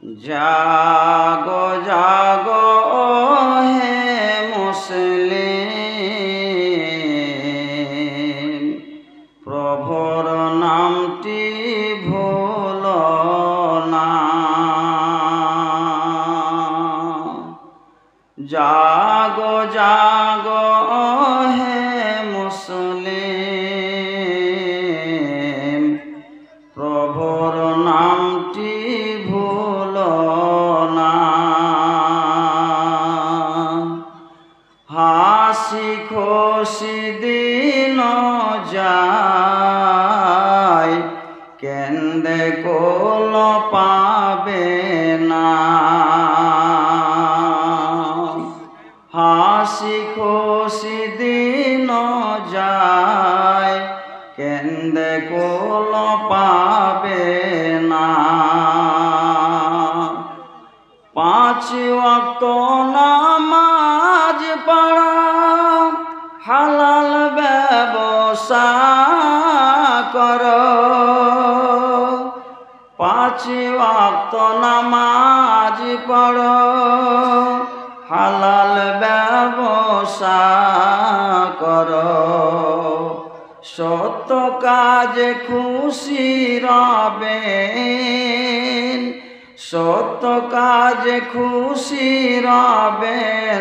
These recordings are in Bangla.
জাগো জাগো হে মুসলিম, প্রভুর নামটি ভুলো না। জাগো জাগো হে মুসলিম, প্রভুর নামটি ভুলো না। হাসি খুশি দিন যায়, কেন্দে কোল পাবে না। হাসি খুশি দিন যায়, কেন্দে কোল পাবে না। 5 ওয়াক্ত নামাজ পড়া, হালাল ব্যবসা করো। 5 ওয়াক্ত নামাজ পড়ো, হালাল ব্যবসা করো। সত্য কাজে খুশি রবেন, সত্য কাজে খুশি রবেন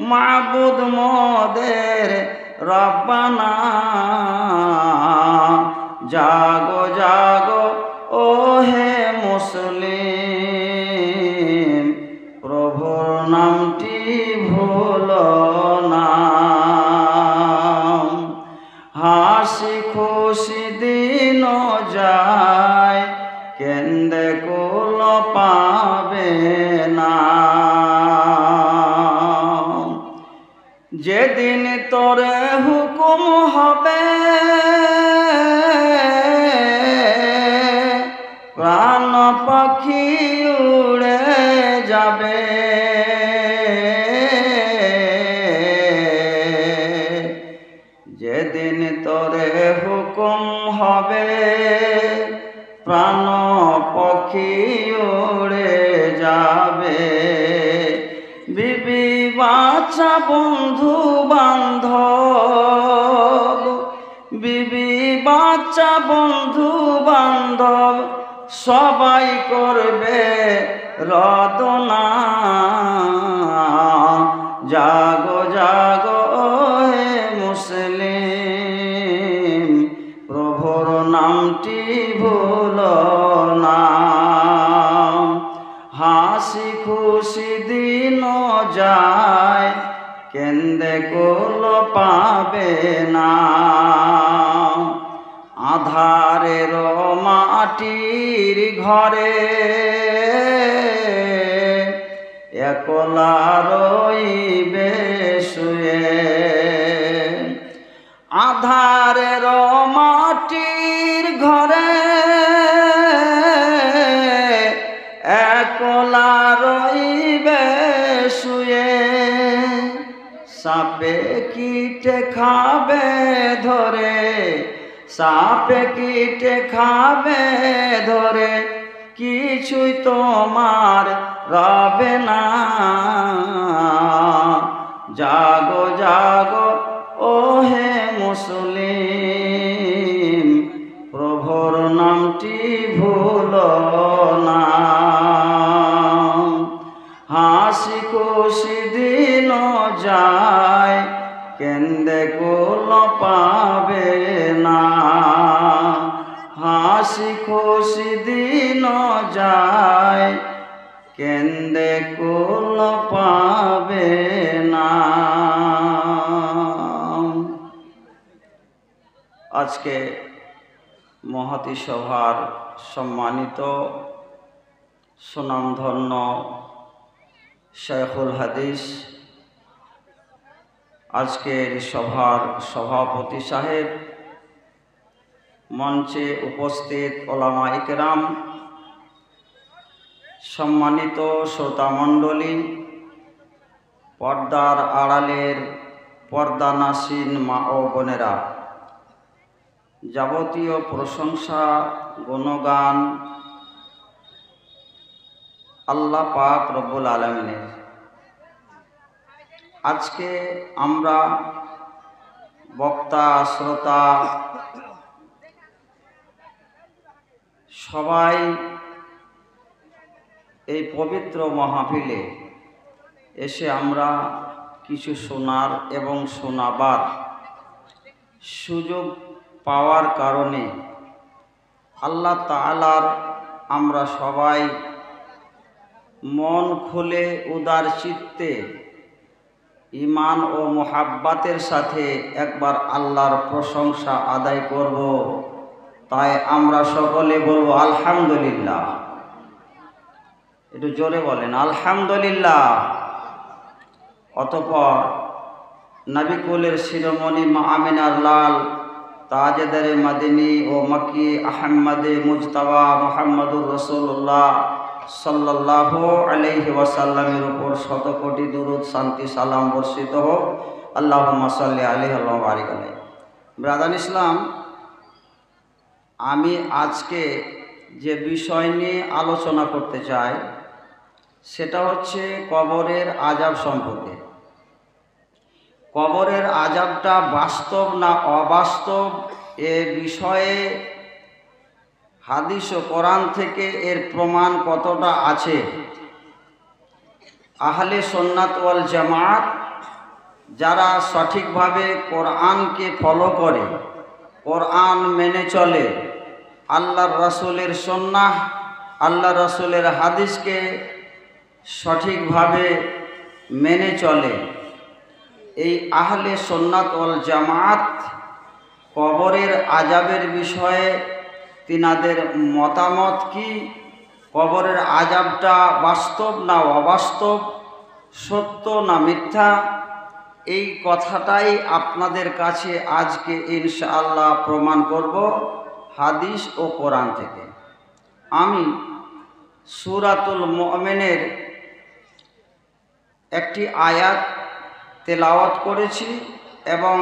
মাবুদ মোদের রব্বানা। জাগো জাগো ও হে মুসলিম, প্রভুর নামটি ভুলো না। হাসি খুশি দিন যায়, কেন্দে কোল পাবে না। যেদিন তোরে হুকুম হবে, প্রাণ পাখি উড়ে যাবে। যেদিন তোরে হুকুম হবে, প্রাণ পক্ষী উড়ে যাবে। বিবি বাচ্চা বন্ধু বান্ধব, বিবি বাচ্চা বন্ধু বান্ধব সবাই করবে রদনা। জাগো জাগো হে মুসলিম, প্রভুর নামটি ভুলো না। হাসি খুশি দিন যায়, কেন্দে কোল পাবে না। আধারের মাটির ঘরে একলা রইবে শুয়ে। আধারের মাটির ঘরে একলা রইবে শুয়ে। সাপে কীটে খাবে ধরে, সাপে কীটে খাবে ধরে, কিছুই তোমার রবে না। জাগো জাগো ও হে মুসলিম, প্রভুর নামটি ভুলো না। হাসি খুশি দিন যায়, কেন্দে কোল পাবে না। হাসি খুশি দিন যায়, কেন্দে কোল পাবে না। আজকে মহতী সভার সম্মানিত সুনামধন্য শাইখুল হাদিস, আজকের সভার সভাপতি সাহেব, মঞ্চে উপস্থিত ওলামা ইকরাম, সম্মানিত শ্রোতামণ্ডলী, পর্দার আড়ালের পর্দানাসীন মা ও বোনেরা, যাবতীয় প্রশংসা গুণগান আল্লাহ পাক রব্বুল আলামিনের। আজকে আমরা বক্তা শ্রোতা সবাই এই পবিত্র মাহফিলে এসে আমরা কিছু শোনার এবং শোনাবার সুযোগ পাওয়ার কারণে আল্লাহ তাআলার আমরা সবাই মন খুলে উদার চিত্তে ঈমান ও মুহাব্বতের সাথে একবার আল্লাহর প্রশংসা আদায় করব। তাই আমরা সকলে বলবো আলহামদুলিল্লাহ। একটু জোরে বলেন আলহামদুলিল্লাহ। অতঃপর নবী কুলের শিরোমণি মা আমিনার লাল তাজেদারে মাদিনী ও মক্কি আহমদে মুজতবা মুহাম্মদুর রাসূলুল্লাহ সাল্লাল্লাহু আলাইহি ওয়াসাল্লামের উপর শত কোটি দুরূদ শান্তি সালাম বর্ষিত হোক। আল্লাহুম্মা সাল্লি আলাইহি ওয়া বারিক আলাইহি। ব্রাদার ইসলাম, আমি আজকে যে বিষয় নিয়ে আলোচনা করতে চাই সেটা হচ্ছে কবরের আযাব সম্পর্কে। কবরের আযাবটা বাস্তব না অবাস্তব এ বিষয়ে হাদিস ও কোরআন থেকে এর প্রমাণ কতটা আছে। আহলে সুন্নাত ওয়াল জামাত যারা সঠিকভাবে কোরআনকে ফলো করে, কোরআন মেনে চলে, আল্লাহর রাসূলের সুন্নাহ আল্লাহর রাসূলের হাদিসকে সঠিকভাবে মেনে চলে, এই আহলে সুন্নাত ওয়াল জামাত কবরের আযাবের বিষয়ে তিনাদের মতামত কি, কবরের আযাবটা বাস্তব না অবাস্তব, সত্য না মিথ্যা, এই কথাটাই আপনাদের কাছে আজকে ইনশাআল্লাহ প্রমাণ করব হাদিস ও কোরআন থেকে। আমি সূরাতুল মুমিনের একটি আয়াত তেলাওয়াত করেছি এবং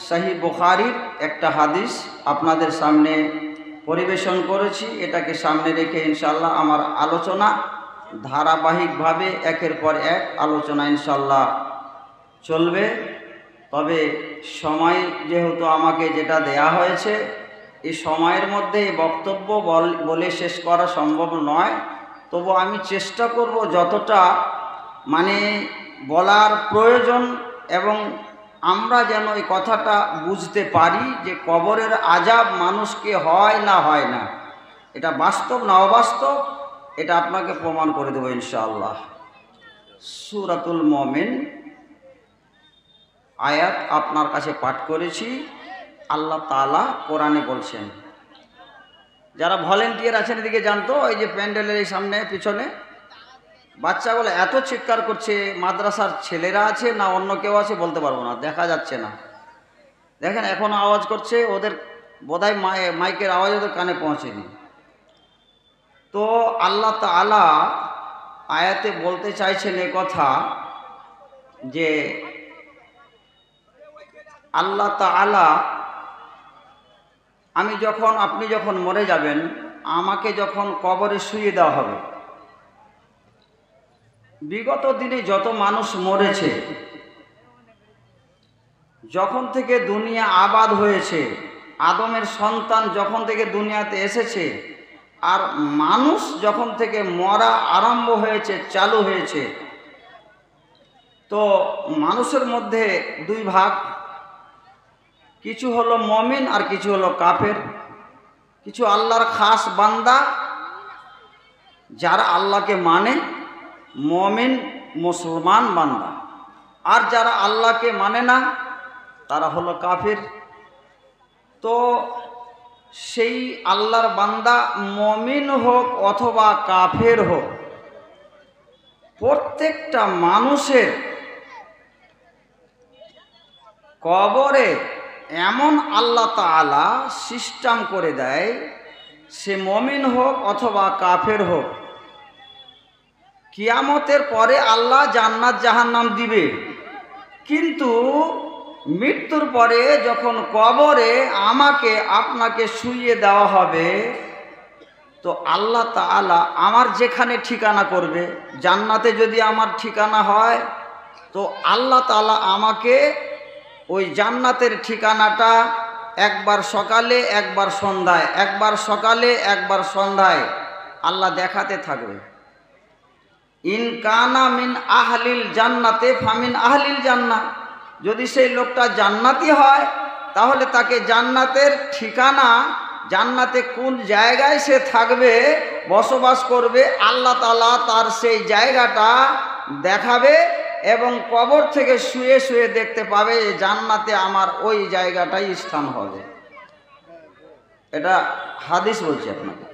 সহিহ বুখারীর একটা হাদিস আপনাদের সামনে পরিবেশন করেছি। এটাকে সামনে রেখে ইনশাআল্লাহ আমার আলোচনা ধারাবাহিকভাবে একের পর এক আলোচনা ইনশাআল্লাহ চলবে। তবে সময় যেহেতু আমাকে যেটা দেয়া হয়েছে, এই সময়ের মধ্যে এই বক্তব্য বলে শেষ করা সম্ভব নয়। তবু আমি চেষ্টা করব যতটা বলার প্রয়োজন এবং আমরা যেন এই কথাটা বুঝতে পারি যে কবরের আযাব মানুষকে হয় না হয় না, এটা বাস্তব না অবাস্তব, এটা আপনাকে প্রমাণ করে দেব ইনশাআল্লাহ। সূরাতুল মুমিন আয়াত আপনার কাছে পাঠ করেছি। আল্লাহ তাআলা কোরআনে বলছেন, যারা ভলেন্টিয়ার আছেন এদিকে জানতো, এই যে প্যান্ডেলের এই সামনে পিছনে বাচ্চাগুলো এত চিৎকার করছে, মাদ্রাসার ছেলেরা আছে না অন্য কেউ আছে বলতে পারবো না, দেখা যাচ্ছে না। দেখেন এখন আওয়াজ করছে, ওদের বোধহয় মাইকের আওয়াজ ওদের কানে পৌঁছেনি। তো আল্লাহ তাআলা আয়াতে বলতে চাইছেন এ কথা যে আল্লাহ তাআলা আপনি যখন মরে যাবেন, আমাকে যখন কবরে শুইয়ে দেওয়া হবে, বিগত দিনে যত মানুষ মরেছে, যখন থেকে দুনিয়া আবাদ হয়েছে, আদমের সন্তান যখন থেকে দুনিয়াতে এসেছে, আর মানুষ যখন থেকে মরা আরম্ভ হয়েছে, চালু হয়েছে, তো মানুষের মধ্যে দুই ভাগ, কিছু হলো মুমিন আর কিছু হলো কাফের। কিছু আল্লাহর খাস বান্দা যারা আল্লাহকে মানে, মুমিন মুসলমান বান্দা, আর যারা আল্লাহকে মানে না তারা হলো কাফের। তো সেই আল্লাহর বান্দা মুমিন হোক অথবা কাফের হোক, প্রত্যেকটা মানুষের কবরে এমন আল্লাহ তাআলা সিস্টেম করে দেয়, সে মুমিন হোক অথবা কাফের হোক, কিয়ামতের পরে আল্লাহ জান্নাত জাহান্নাম দিবে, কিন্তু মৃত্যুর পরে যখন কবরে আমাকে আপনাকে শুইয়ে দেওয়া হবে, তো আল্লাহ তাআলা আমার যেখানে ঠিকানা করবে, জান্নাতে যদি আমার ঠিকানা হয়, তো আল্লাহ তাআলা আমাকে ওই জান্নাতের ঠিকানাটা একবার সকালে একবার সন্ধ্যায়, একবার সকালে একবার সন্ধ্যায় আল্লাহ দেখাতে থাকবে। ইন কানা মিন আহলিল জান্নাতে ফামিন আহলিল জান্নাহ, যদি সেই লোকটা জান্নাতি হয় তাহলে তাকে জান্নাতের ঠিকানা, জান্নাতে কোন জায়গায় সে থাকবে, বসবাস করবে, আল্লাহ তাআলা তার সেই জায়গাটা দেখাবে এবং কবর থেকে শুয়ে শুয়ে দেখতে পাবে জান্নাতে আমার ওই জায়গাটাই স্থান হবে। এটা হাদিস বলছি আপনাকে।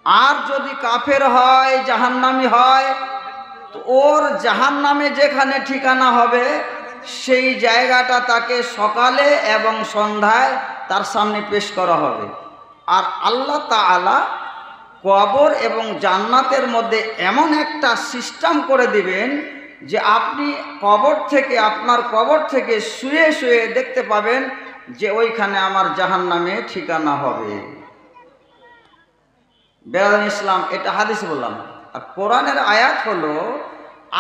আর যদি কাফের হয়, জাহান্নামী হয়, তো ওর জাহান্নামে যেখানে ঠিকানা হবে সেই জায়গাটা তাকে সকালে এবং সন্ধ্যায় তার সামনে পেশ করা হবে। আর আল্লাহ তাআলা কবর এবং জান্নাতের মধ্যে এমন একটা সিস্টেম করে দিবেন যে আপনি কবর থেকে, আপনার কবর থেকে শুয়ে শুয়ে দেখতে পাবেন যে ওইখানে আমার জাহান্নামে ঠিকানা হবে। বেরাদান ইসলাম, এটা হাদিস বললাম। আর কোরআনের আয়াত হলো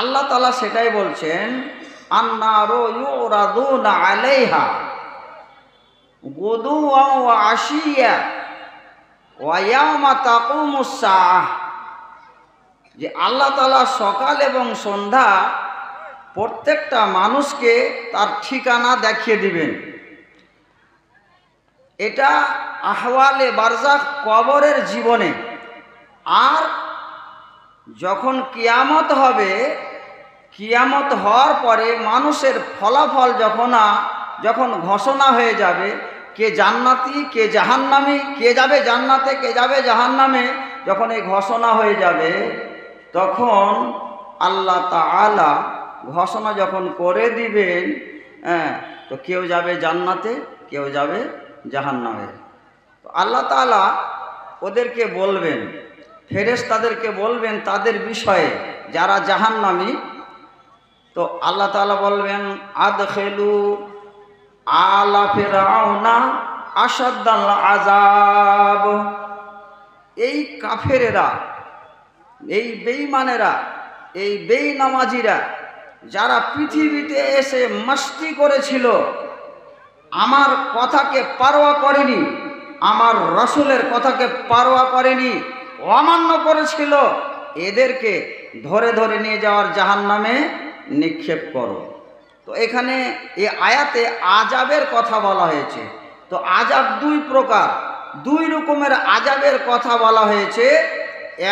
আল্লাহ তাআলা সেটাই বলছেন, আন্নারু ইউরাদুনা আলাইহা গুদুওয়া ওয়া আশিয়া ওয়া ইয়াওমা তাকুমুস সাআহ, যে আল্লাহ তাআলা সকাল এবং সন্ধ্যা প্রত্যেকটা মানুষকে তার ঠিকানা দেখিয়ে দিবেন। এটা আহওয়ালে বারজাখ, কবরের জীবনে। আর যখন কিয়ামত হবে, কিয়ামত হওয়ার পরে মানুষের ফলাফল যখন ঘোষণা হয়ে যাবে, কে জান্নাতি কে জাহান্নামী, কে যাবে জান্নাতে কে যাবে জাহান্নামে, যখন এই ঘোষণা হয়ে যাবে তখন আল্লাহ তাআলা ঘোষণা যখন করে দিবেন, তো কেউ যাবে জান্নাতে কেউ যাবে জাহান্নামে। তো আল্লাহ তাআলা ওদেরকে বলবেন, ফেরেশতাদেরকে বলবেন তাদের বিষয়ে যারা জাহান্নামী। তো আল্লাহ তাআলা বলবেন, আদখিলু আলা ফিরআউনা আশাদ্দাল আযাব। এই কাফেরেরা, এই বেঈমানেরা, এই বেনামাজিরা যারা পৃথিবীতে এসে মাস্তি করেছিল, আমার কথাকে পারোয়া করেনি, আমার রাসূলের কথাকে পারোয়া করেনি, অমান্য করেছিল, এদেরকে ধরে ধরে নিয়ে যাওয়ার জাহান্নামে নিক্ষেপ করো। তো এখানে এই আয়াতে আযাবের কথা বলা হয়েছে। তো আযাব দুই প্রকার, দুই রকমের আযাবের কথা বলা হয়েছে।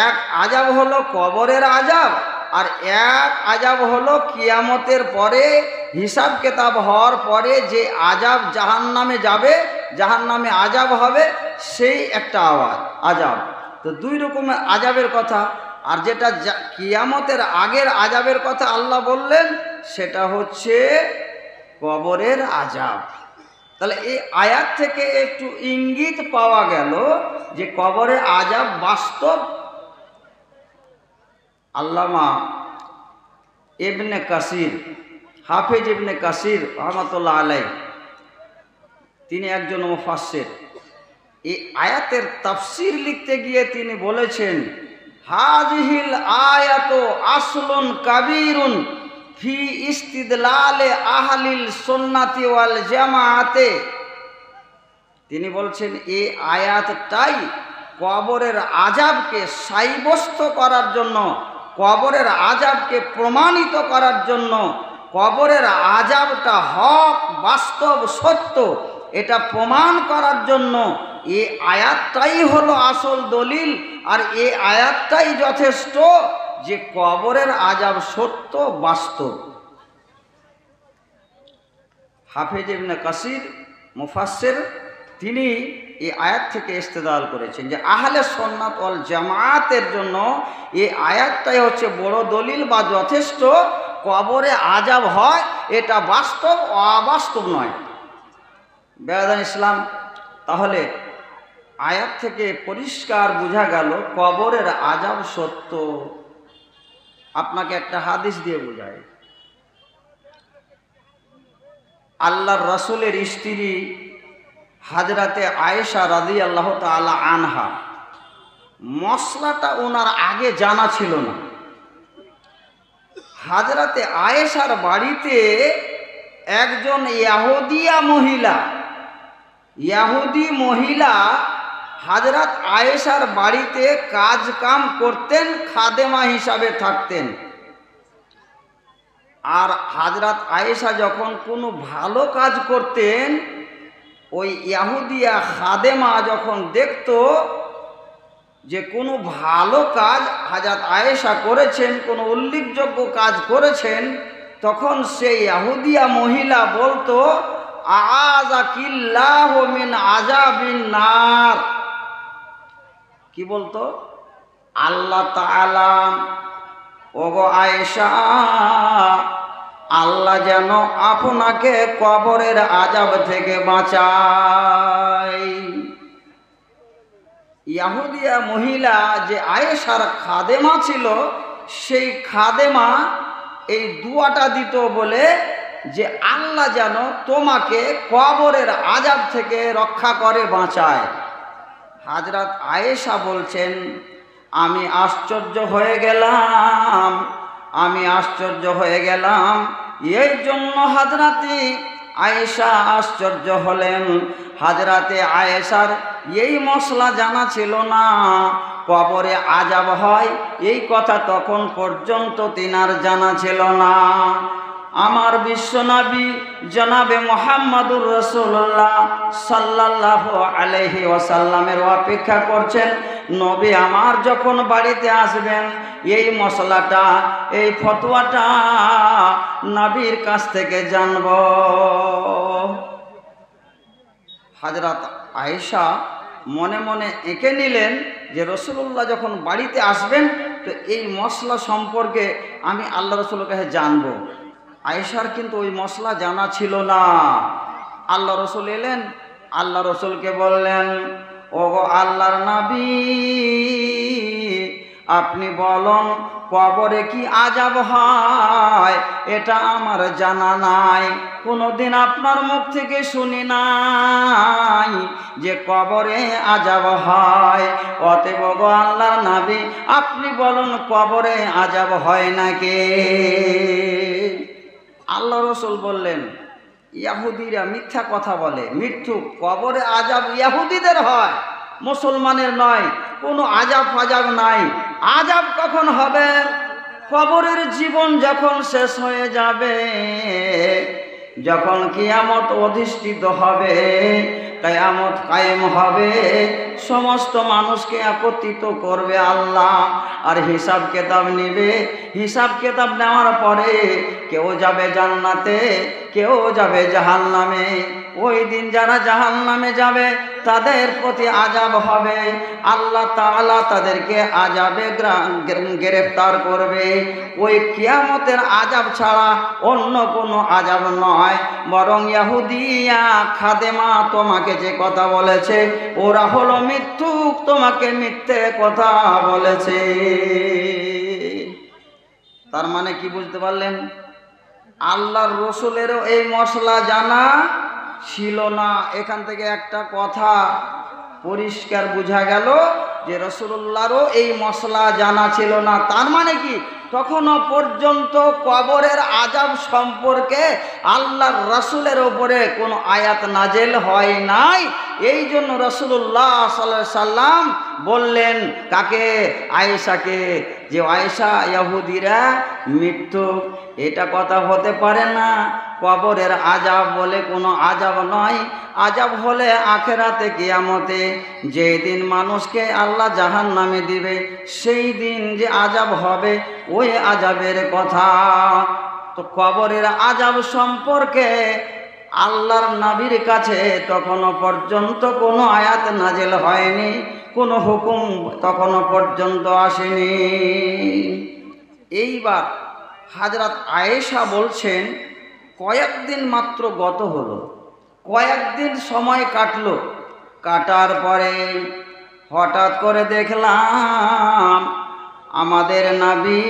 এক আযাব হলো কবরের আযাব, আর এক আযাব হলো কিয়ামতের পরে হিসাব কিতাব হওয়ার পরে যে আযাব জাহান্নামে যাবে, জাহান্নামে আযাব হবে, সেই একটা আযাব। তো দুই রকমের আযাবের কথা। আর যেটা কিয়ামতের আগের আযাবের কথা আল্লাহ বললেন সেটা হচ্ছে কবরের আযাব। তাহলে এই আয়াত থেকে একটু ইঙ্গিত পাওয়া গেল যে কবরের আযাব বাস্তব। আল্লামা ইবনে কাসির, হাফেজ ইবনে কাসির রহমাতুল্লাহ আলাইহ, তিনি একজন মুফাসসির। এই আয়াতের তাফসীর লিখতে গিয়ে তিনি বলেছেন, হাযিহিল আয়াতু আসলুন কাবীরুন ফি ইস্তিদলালে আহলিল সুন্নাতি ওয়াল জামাআতে। তিনি বলছেন এই আয়াতটাই কবরের আযাবকে সাব্যস্ত করার জন্য, কবরের আযাবকে প্রমাণিত করার জন্য, কবরের আযাবটা হক, বাস্তব, সত্য, এটা প্রমাণ করার জন্য এই আয়াতটাই হলো আসল দলিল। আর এই আয়াতটাই যথেষ্ট যে কবরের আযাব সত্য, বাস্তব। হাফেজ ইবনে কাসির মুফাসসির, তিনি এই আয়াত থেকে ইস্তেদলাল করেছেন যে আহলে সুন্নাত ওয়াল জামাআতের জন্য এই আয়াতটাই হচ্ছে বড় দলিল বা যথেষ্ট। কবরে আযাব হয়, এটা বাস্তব, অবাস্তব নয়। বেরাদান ইসলাম, তাহলে আয়াত থেকে পরিষ্কার বোঝা গেল কবরের আযাব সত্য। আপনাকে একটা হাদিস দিয়ে বোঝাই। আল্লাহর রাসূলের স্ত্রী হাজরাতে আয়েশা রাদিয়াল্লাহু তাআলা আনহা, মশলাটা ওনার আগে জানা ছিল না। হাজরাতে আয়েশার বাড়িতে একজন ইয়াহুদি মহিলা হাজরাত আয়েশার বাড়িতে কাজ কাম করতেন, খাদেমা হিসাবে থাকতেন। আর হাজরাত আয়েশা যখন কোনো ভালো কাজ করতেন, ওই ইয়াহুদিয়া খাদেমা যখন দেখতো যে কোনো ভালো কাজ হাজরাত আয়েশা করেছেন, কোনো উল্লেখযোগ্য কাজ করেছেন, তখন সেই ইয়াহুদিয়া মহিলা বলতো, আযাকিল্লাহু মিন আযাবিন নার। কি বলতো? আল্লাহ তাআলা, ওগো আয়েশা, আল্লাহ যেন আপনাকে কবরের আযাব থেকে বাঁচায়। ইয়াহুদিয়া মহিলা যে আয়েশার খাদেমা ছিল, সেই খাদেমা এই দুয়াটা দিত বলে যে আল্লাহ যেন তোমাকে কবরের আযাব থেকে রক্ষা করে বাঁচায়। হাজরাত আয়েশা বলছেন, আমি আশ্চর্য হয়ে গেলাম। এই জন্য হাজরাতে আয়েশা আশ্চর্য হলেন। হাজরাতে আয়েশার এই মশলা জানা ছিল না, কবরে আযাব হয় এই কথা তখন পর্যন্ত তিনার জানা ছিল না। আমার বিশ্বনবী জনাবে মুহাম্মদুর রাসূলুল্লাহ সাল্লাল্লাহু আলাইহি ওয়াসাল্লামের অপেক্ষা করছেন। নবী আমার যখন বাড়িতে আসবেন, এই মশলাটা, এই ফতোয়াটা নবীর কাছ থেকে জানব। হাজরাত আয়েশা মনে মনে এঁকে নিলেন যে রাসূলুল্লাহ যখন বাড়িতে আসবেন, তো এই মশলা সম্পর্কে আমি আল্লাহ রাসূলের কাছে জানব। আয়েশার কিন্তু ওই মশলা জানা ছিল না। আল্লাহ রাসূল এলেন, আল্লাহ রাসূলকে বললেন, ওগো আল্লাহর নবী, আপনি বলুন কবরে কি আযাব হয়? এটা আমার জানা নাই, কোনোদিন আপনার মুখ থেকে শুনি নাই যে কবরে আযাব হয়। অতএব গো আল্লাহর নবী, আপনি বলুন কবরে আযাব হয় নাকি? আল্লাহ রাসূল বললেন, ইয়াহুদিরা মিথ্যা কথা বলে, মিথ্যুক। কবরে আযাব ইয়াহুদিদের হয়, মুসলমানের নয়। কোনো আযাব ফাজাব নাই। আযাব কখন হবে? কবরের জীবন যখন শেষ হয়ে যাবে, যখন কিয়ামত অধিষ্ঠিত হবে, কিয়ামত কায়েম হবে, সমস্ত মানুষকে একত্রিত করবে আল্লাহ, আর হিসাব কিতাব নেবে। হিসাব কিতাব নেওয়ার পরে কেউ যাবে জান্নাতে, কেউ যাবে জাহান্নামে। ওই দিন যারা জাহান্নামে যাবে তাদের প্রতি আযাব হবে। আল্লাহ তাআলা তাদেরকে আযাবে গ্রেফতার করবে। ওই কিয়ামতের আযাব ছাড়া অন্য কোনো আযাব নয়, বরং ইহুদিয়া খাদেমা তোমাকে যে কথা বলেছে, ওরা হলো মিথ্যুক, তোমাকে মিথ্যে কথা বলেছে। তার মানে কি বুঝতে পারলেন? আল্লাহর রাসূলেরও এই মশলা জানা ছিল না। এখান থেকে একটা কথা পরিষ্কার বোঝা গেল যে রাসূলুল্লাহরও এই মশলা জানা ছিল না। তার মানে কি, তখনও পর্যন্ত কবরের আযাব সম্পর্কে আল্লাহর রাসূলের উপরে কোনো আয়াত নাজেল হয় নাই। এই জন্য রাসূলুল্লাহ সাল্লাল্লাহু আলাইহি সাল্লাম বললেন কাকে? আয়েশাকে, যে আয়েশা, ইহুদিরা মিথ্যুক, এটা কথা হতে পারে না। কবরের আযাব বলে কোনো আযাব নয়। আযাব হলে আখেরাতে কিয়ামতে, যেই দিন মানুষকে আল্লাহ জাহান্নামে দিবে, সেই দিন যে আযাব হবে, ওই আযাবের কথা। তো কবরের আযাব সম্পর্কে আল্লাহর নবীর কাছে তখনও পর্যন্ত কোনো আয়াত নাজেল হয়নি, কোনো হুকুম তখনও পর্যন্ত আসেনি। এইবার হযরত আয়েশা বলছেন, কয়েকদিন মাত্র গত হলো, কয়েকদিন সময় কাটলো। কাটার পরে হঠাৎ করে দেখলাম আমাদের নবী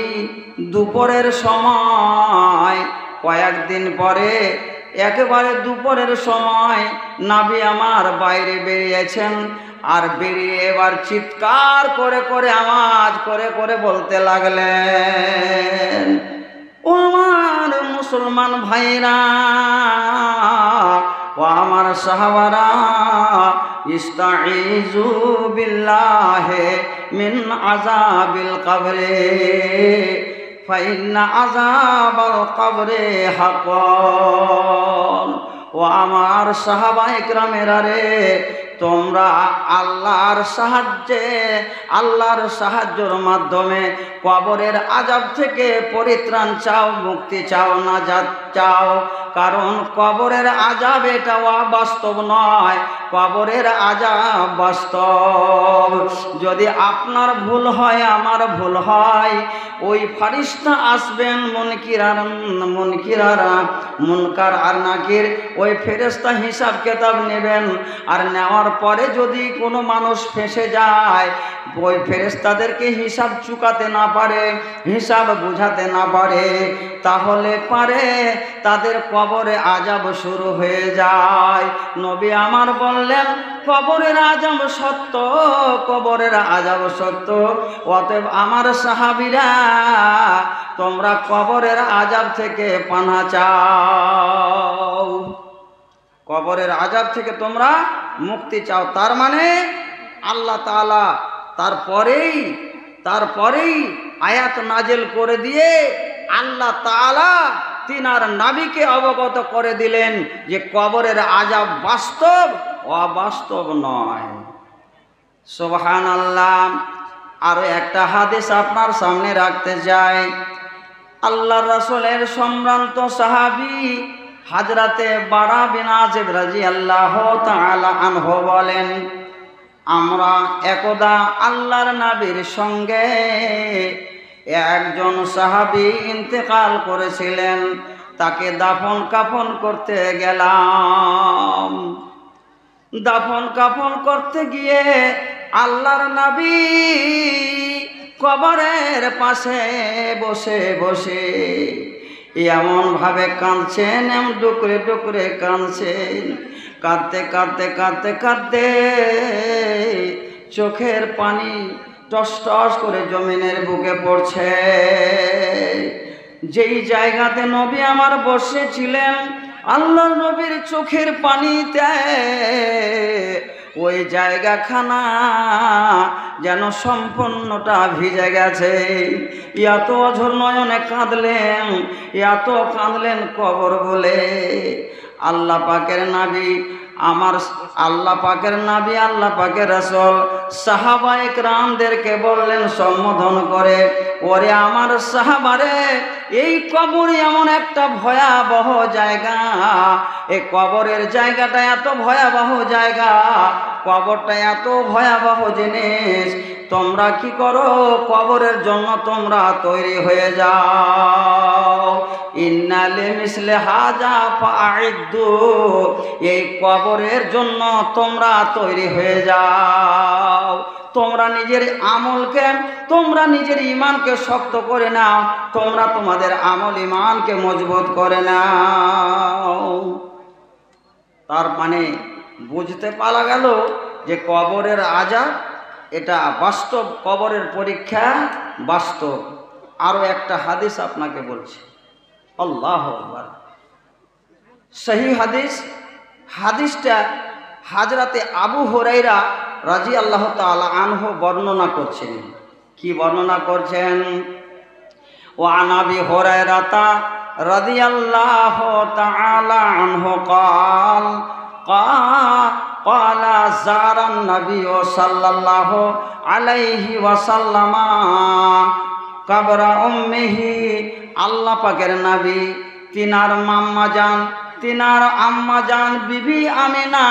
দুপুরের সময়, কয়েকদিন পরে একেবারে দুপুরের সময় নবী আমার বাইরে বেরিয়েছেন, আর বেরিয়ে এবার চিৎকার করে করে আওয়াজ করে করে বলতে লাগলেন, ও আমার মুসলমান ভাইরা, ও আমার সাহাবারা, ইস্তাইযু বিল্লাহি মিন আযাবিল কবরে ফাইন্না আযাবাল কবরে হাক্কান। ও আমার সাহাবায়ে কেরামেরা রে, তোমরা আল্লাহর সাহায্যের মাধ্যমে কবরের আযাব থেকে পরিত্রাণ চাও, মুক্তি চাও, নাজাত চাও। কারণ কবরের আযাব এটা বাস্তব নয়, কবরের আযাব বাস্তব। যদি আপনার ভুল হয়, আমার ভুল হয়, ওই ফেরেশতা আসবেন, মুনকার আর নাকির, ওই ফেরেশতা হিসাব কিতাব নেবেন। আর নেওয়ার পরে যদি কোনো মানুষ ফেঁসে যায়, ওই ফেরেশতাদেরকে হিসাব চুকাতে না পারে, হিসাব বুঝাতে না পারে, তাহলে পারে তাদের কবরে আযাব শুরু হয়ে যায়। নবী আমার বললেন, কবরের আযাব সত্য, কবরের আযাব সত্য। অতএব আমার সাহাবীরা, তোমরা কবরের আযাব থেকে পানাহ চাও, কবরের আযাব থেকে তোমরা মুক্তি চাও। তার মানে আল্লাহ তাআলা তারপরেই আয়াত নাজেল করে দিয়ে আল্লাহ তাআলা তিনার নবীকে অবগত করে দিলেন যে কবরের আযাব বাস্তব, অবাস্তব নয়। সুবহানাল্লাহ। আরো একটা হাদিস আপনার সামনে রাখতে চাই। আল্লাহর রাসূলের সম্ভ্রান্ত সাহাবী হযরতে বারা বিন আযিব রাদিয়াল্লাহু তাআলা আনহু বলেন, আমরা একদা আল্লাহর নবীর সঙ্গে একজন সাহাবী ইন্তেকাল করেছিলেন, তাকে দাফন কাফন করতে গেলাম। দাফন কাফন করতে গিয়ে আল্লাহর নবী কবরের পাশে বসে বসে এমন ভাবে কাঁদছেন, এমন ডুকরে ডুকরে কাঁদছেন। কাঁদতে কাঁদতে কাঁদতে কাঁদতে চোখের পানি টস টস করে জমিনের বুকে পড়ছে। যেই জায়গাতে নবী আমার বসেছিলেন, আল্লাহর নবীর চোখের পানিতে ওই জায়গাখানা যেন সম্পূর্ণটা ভিজে গেছে। এত অঝোর নয়নে কাঁদলেন, এত কাঁদলেন কবর বলে। আল্লাহ পাকের নবী, আল্লাহ পাকের রাসূল সাহাবায়ে কেরামদেরকে বললেন সম্বোধন করে, ওরে আমার সাহাবারে, এই কবর এমন একটা ভয়াবহ জায়গা, এই কবরের জায়গাটা এত ভয়াবহ জায়গা, কবরটা এত ভয়াবহ জিনিস, তোমরা কি করো, কবরের জন্য তোমরা তৈরি হয়ে যাও। ইন্না লিমিসলি হাযা ফাআইদ্দু, এই কবরের জন্য তোমরা তৈরি হয়ে যাও। তোমরা নিজের আমলকে, তোমরা নিজের ঈমানকে শক্ত করে নাও, তোমরা তোমাদের আমল ঈমানকে মজবুত করে নাও। তার মানে বুঝতে পারা গেল যে কবরের আযাব এটা বাস্তব, কবরের পরীক্ষা বাস্তব। আরো একটা হাদিস আপনাকে বলছি, আল্লাহু আকবার। সহিহ হাদিস, হাদিসটা হযরতে আবু হুরায়রা রাদিয়াল্লাহু তাআলা আনহু বর্ণনা করছেন। কি বর্ণনা করছেন? ওয়া আন আবি হুরায়রা রাদিয়াল্লাহু তাআলা আনহু قال زار النبي صلى الله عليه وسلم قبر أمه। আল্লাহ পাকের নবী তিনার আম্মা জান বিবি আমিনা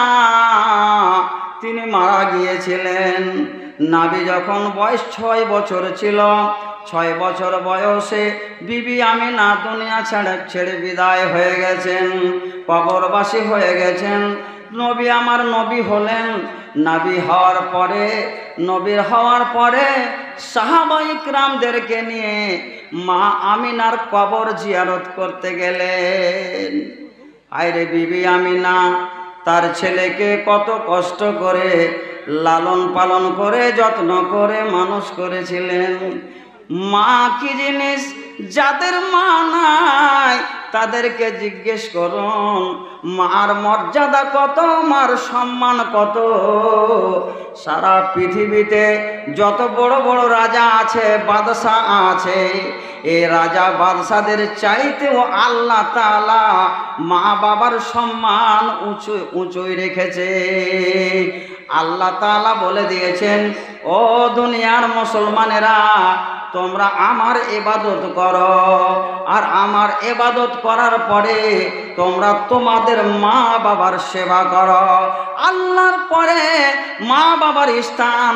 তিনি মারা গিয়েছিলেন। নবী যখন বয়স 6 বছর ছিল, 6 বছর বয়সে বিবি আমিনা দুনিয়া ছেড়ে বিদায় হয়ে গেছেন, কবরবাসী হয়ে গেছেন। নবী আমার নবী হলেন। নবীর হওয়ার পরে সাহাবায়ে কেরামদেরকে নিয়ে মা আমিনার কবর জিয়ারত করতে গেলেন। আইরে বিবি আমিনা তার ছেলেকে কত কষ্ট করে লালন পালন করে যত্ন করে মানুষ করেছিলেন। মা কি জিনিস, যাদের মা নাই তাদেরকে জিজ্ঞেস করুন মার মর্যাদা কত, মার সম্মান কত। সারা পৃথিবীতে যত বড় বড় রাজা আছে, বাদশাহ আছে, এই রাজা বাদশাদের চাইতেও আল্লাহ তাআলা মা বাবার সম্মান উঁচুই রেখেছে। আল্লাহ তাআলা বলে দিয়েছেন, ও দুনিয়ার মুসলমানেরা, তোমরা আমার ইবাদত করো, আর আমার ইবাদত করার পরে তোমরা তোমাদের মা বাবার সেবা করো। আল্লাহর পরে মা বাবার স্থান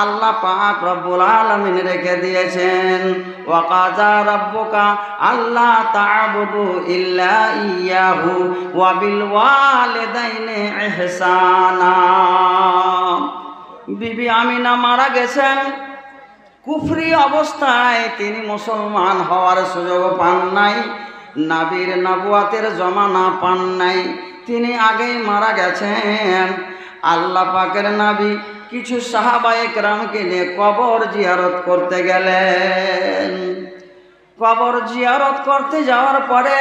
আল্লাহ পাক রব্বুল আলামিন রেখে দিয়েছেন। ওয়া কাযা রাব্বুকা আল্লা তা'বুদু ইল্লা ইয়াহু ওয়া বিল ওয়ালিদাইনি ইহসানা। বিবি আমিনা মারা গেছেন কুফরি অবস্থায়, তিনি মুসলমান হওয়ার সুযোগ পান নাই, নবীর নবুয়াতের জমানা পান নাই, তিনি আগেই মারা গেছেন। আল্লাহ পাকের নবী কিছু সাহাবায়ে কেরামকে নিয়ে কবর জিয়ারত করতে গেলেন। কবর জিয়ারত করতে যাওয়ার পরে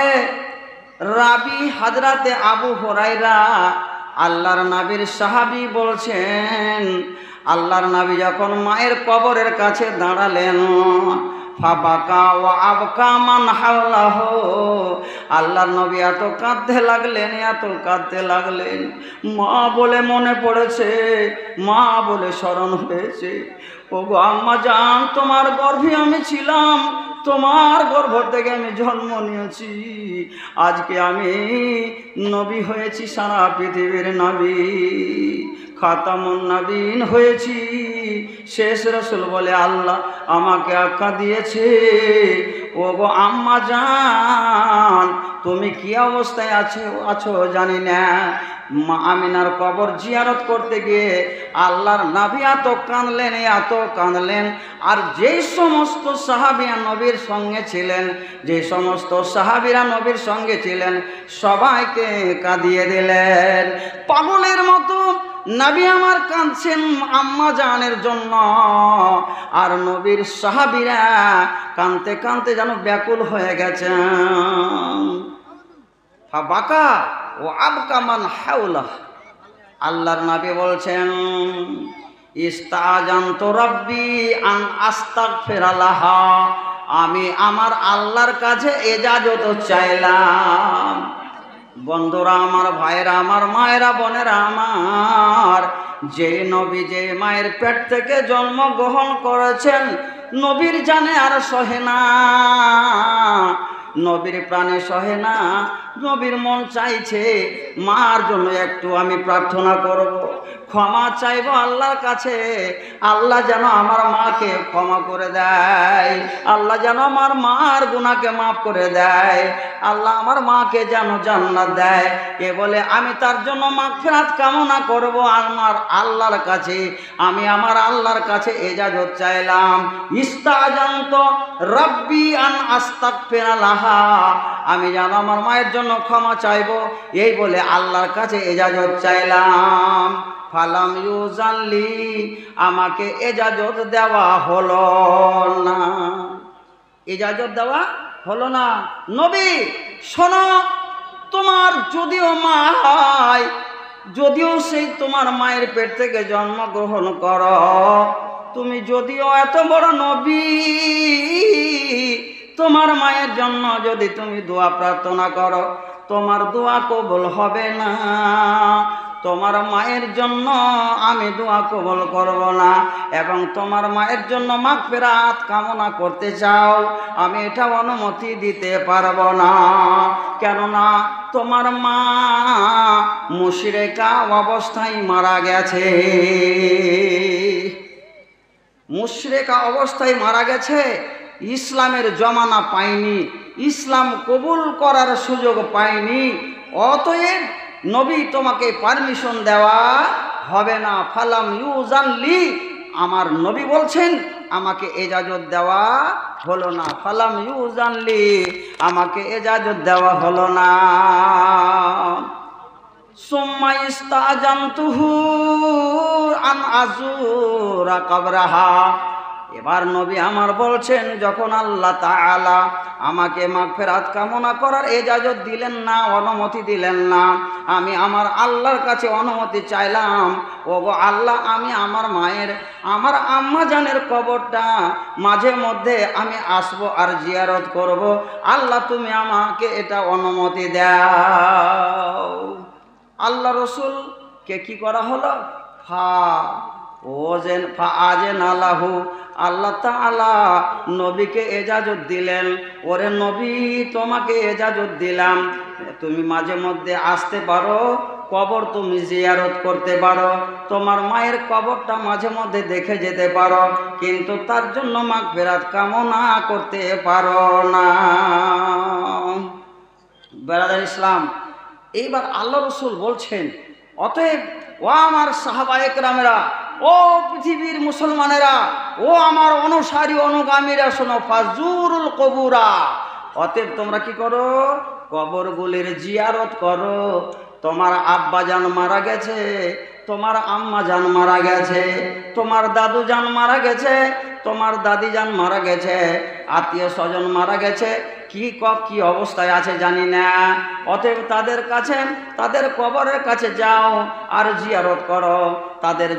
রাবি হযরতে আবু হুরায়রা আল্লাহর নবীর সাহাবী বলছেন, আল্লাহর নবী যখন মায়ের কবরের কাছে দাঁড়ালেন, ফাবাকা ওয়া আবকা মান হাওলাহু, আল্লাহর নবী এত কাঁদতে লাগলেন, এত কাঁদতে লাগলেন, মা বলে মনে পড়েছে, মা বলে স্মরণ হয়েছে। ওগো আম্মা জান, তোমার গর্ভে আমি ছিলাম, তোমার গর্ভ থেকে আমি জন্ম নিয়েছি, আজকে আমি নবী হয়েছি, সারা পৃথিবীর নবী, খাতামুন নবীন হয়েছি, শেষ রাসূল বলে আল্লাহ আমাকে আখ্যা দিয়েছে। ওগো আম্মা জান, তুমি কি অবস্থায় আছো জানি না। মা আমিনার কবর জিয়ারত করতে গিয়ে আল্লাহর নবী এত কাঁদলেন, এত কাঁদলেন, আর যেই সমস্ত সাহাবীরা নবীর সঙ্গে ছিলেন, যে সমস্ত সাহাবীরা নবীর সঙ্গে ছিলেন, সবাইকে কাঁদিয়ে দিলেন। পাগলের মতো নবী আমার কাঁদছেন আম্মা জানের জন্য, আর নবীর সাহাবীরা কাঁদতে কাঁদতে যেন ব্যাকুল হয়ে গেছেন। ফাবাকা ও আবকা মান হাওলাহ, আল্লাহর নবী বলছেন, ইস্তাজানতু রাব্বি আন আস্তাগফিরা লাহা, আমি আমার আল্লাহর কাছে ইজাজত চাইলাম। বন্ধুরা আমার, ভাইরা আমার, মায়েরা বোনেরা আমার, যে নবী যে মায়ের পেট থেকে জন্মগ্রহণ করেছেন, নবীর জানে আর সহে না, নবীর প্রাণে সহে না, নবীর মন চাইছে মার জন্য একটু আমি প্রার্থনা করব, ক্ষমা চাইব আল্লাহর কাছে, আল্লাহ যেন আমার মাকে ক্ষমা করে দেয়, আল্লাহ যেন আমার মার গুনাহকে মাফ করে দেয়, আল্লাহ আমার মাকে যেন জান্নাত দেয়। এ বলে আমি তার জন্য মাগফিরাত কামনা করব আমার আল্লাহর কাছে, আমি আমার আল্লাহর কাছে ইজাজত চাইলাম। ইস্তাজানতু রাব্বি আন আস্তাগফিরা লাহা, আমি যেন আমার মায়ের জন্য ক্ষমা চাইব, এই বলে আল্লাহর কাছে ইজাজত চাইলাম। ফালাম ইউজাল্লি, আমাকে ইজাজত দেওয়া হলো না, ইজাজত দেওয়া হলো না। নবী শোনো, তোমার যদিও মা হয়, যদিও সেই তোমার মায়ের পেট থেকে জন্মগ্রহণ করো, তুমি যদিও এত বড় নবী, তোমার মায়ের জন্য যদি তুমি দোয়া প্রার্থনা করো, তোমার দোয়া কবুল হবে না, তোমার মায়ের জন্য আমি দোয়া কবুল করব না, এবং তোমার মায়ের জন্য মাগফিরাত কামনা করতে চাও, আমি এটা অনুমতি দিতে পারবো না। কেননা তোমার মা মুশরিকা অবস্থায় মারা গেছে, মুশরিকা অবস্থায় মারা গেছে, ইসলামের জমানা পায়নি, ইসলাম কবুল করার সুযোগ পায়নি, অতএব নবী তোমাকে পারমিশন দেওয়া হবে না। ফালাম ইউজানলি, আমার নবী বলছেন আমাকে এজাজত দেওয়া হলো না। ফালাম ইউজানলি, আমাকে এজাজত দেওয়া হলো না। সুম্মা ইস্তাজানতুহু আন আযুরা কবরাহা। এবার নবী আমার বলছেন, যখন আল্লাহ তাআলা আমাকে মাগফিরাত কামনা করার এজাজত দিলেন না, অনুমতি দিলেন না, আমি আমার আল্লাহর কাছে অনুমতি চাইলাম, ওগো আল্লাহ, আমি আমার মায়ের, আমার আম্মা জানের কবরটা মাঝে মধ্যে আমি আসবো আর জিয়ারত করব, আল্লাহ তুমি আমাকে এটা অনুমতি দাও। আল্লাহ রসুলকে কি করা হলো? আল্লাহ তাআলা নবীকে এজাজত দিলেন, ওরে নবী, তোমাকে এজাজত দিলাম, তুমি মাঝে মধ্যে আসতে পারো, কবর তুমি জিয়ারত করতে পারো, তোমার মায়ের কবরটা মাঝে মধ্যে দেখে যেতে পারো, কিন্তু তার জন্য মাগফিরাত কামনা করতে পারো না। বেরাদার ইসলাম, এইবার আল্লাহ রসুল বলছেন, অতএব ও আমার সাহাবায়ে কেরামেরা, ও পৃথিবীর মুসলমানেরা, ও আমার অনুসারী অনুগামীরা, শোনো, ফাজুরুল কবুরা, অতএব তোমরা কি করো? কবরগুলির জিয়ারত করো। তোমার আব্বা জান মারা গেছে, তোমার আম্মা জান মারা গেছে, তোমার দাদু জান মারা গেছে, তোমার দাদি জান মারা গেছে, আত্মীয় স্বজন মারা গেছে, কি অবস্থায় আছে জানি না, অতএব তাদের কাছে, তাদের কবরের কাছে যাও আর জিয়ারত করো, তাদের